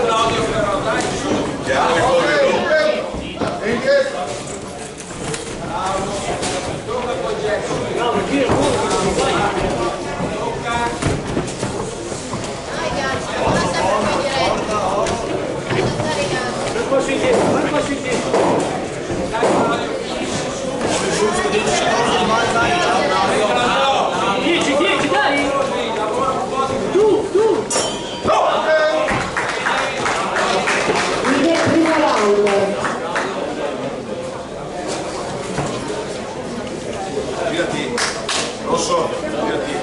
Claudio però, dai, su. Tocca poi Getto. No, ma chi è un passo indietro, un passo indietro. Dai Claudio, finisci su. 10, dai! Tu! Il primo round. Girati, rosso, girati.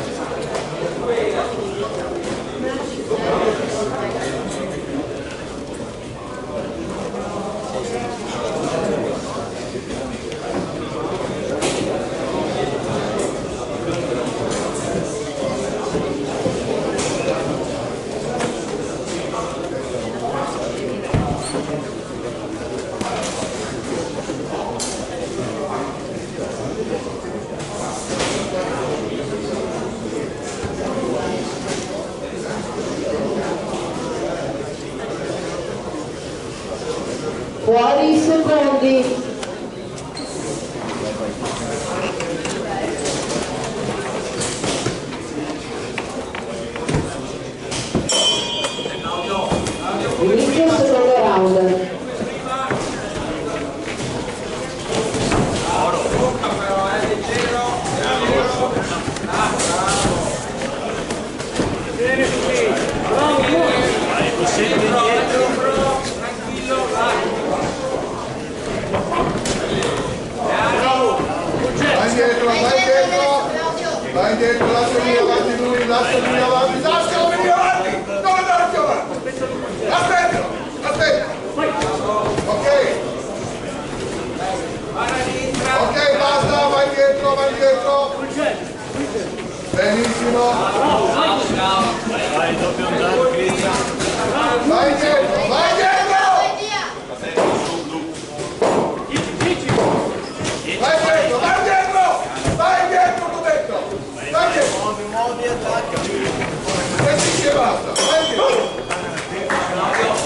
Fuori i secondi. Inizio il secondo round. Tocca però, leggero. Bene qui. Bravo! Tranquillo, vai. Vai indietro, lasciami avanti lui, lasciami avanti, lasciami avanti, non andare più avanti. Aspetta. Ok, ok, basta, vai indietro. Benissimo. Vai, doppio andato, Cristian. Vai indietro. 10. Vai indietro, t'ho detto. Vai indietro. Muovi, attacca. E sì che basta, vai indietro.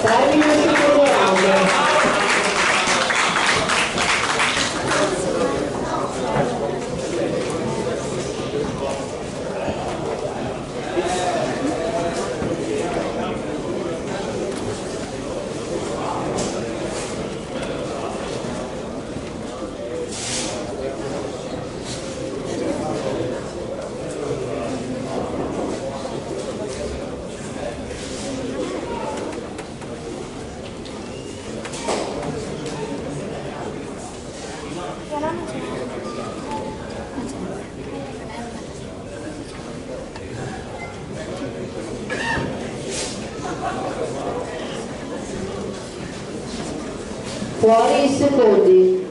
Termina il secondo round. Fuori i secondi.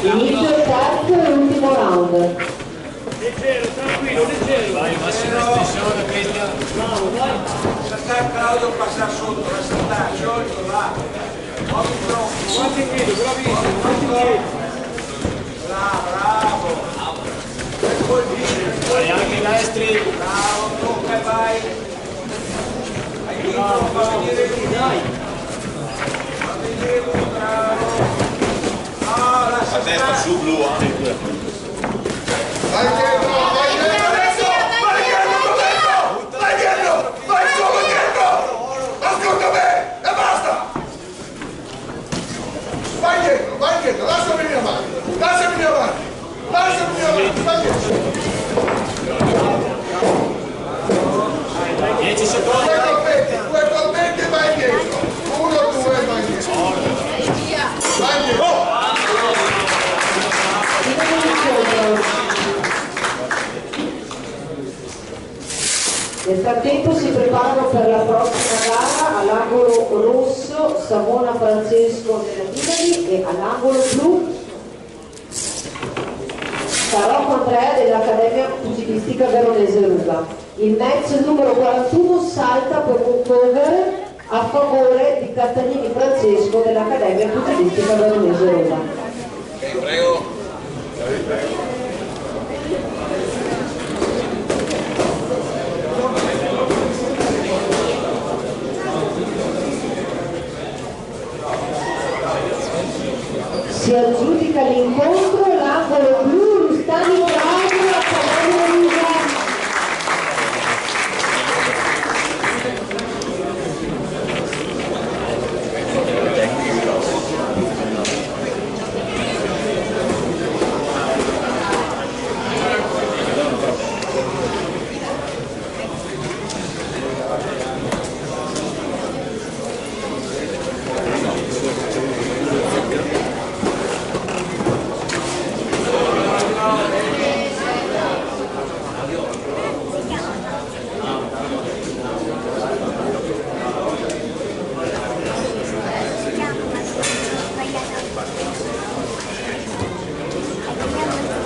Inizio il terzo e ultimo round. Leggero, tranquillo, leggero. Vai, massima espressione, Cristian. Bravo, vai. Saltare Claudio, passare sotto, la saltare, sciolto, va. Muovi il tronco. Guarda indietro, bravissimo, guarda indietro. Bravo. E poi Vai anche i destri. bravo, tocca e vai. Aiuto, fa venire lui. Dai. Fa venire lui, bravo. Ah, lascia A testa stare. su blu anche. Vai dietro, vai dietro adesso! Vai dietro! Vai solo dietro! Ascolta me! E basta! Vai dietro, lasciami avanti! Vai dietro! 10 secondi. Due colpetti e vai dietro! 1, 2 e vai dietro! Vai dietro! Nel frattempo si preparano per la prossima gara all'angolo rosso Savona Francesco della Dinari e all'angolo blu Sarò Andrea dell'Accademia Pugilistica Veronese Ruga. Il match numero 41 salta per un cover a favore di Castagnini Francesco dell'Accademia Pugilistica Veronese Roma. Prego. Si aggiudica l'incontro l'angolo blu Rustani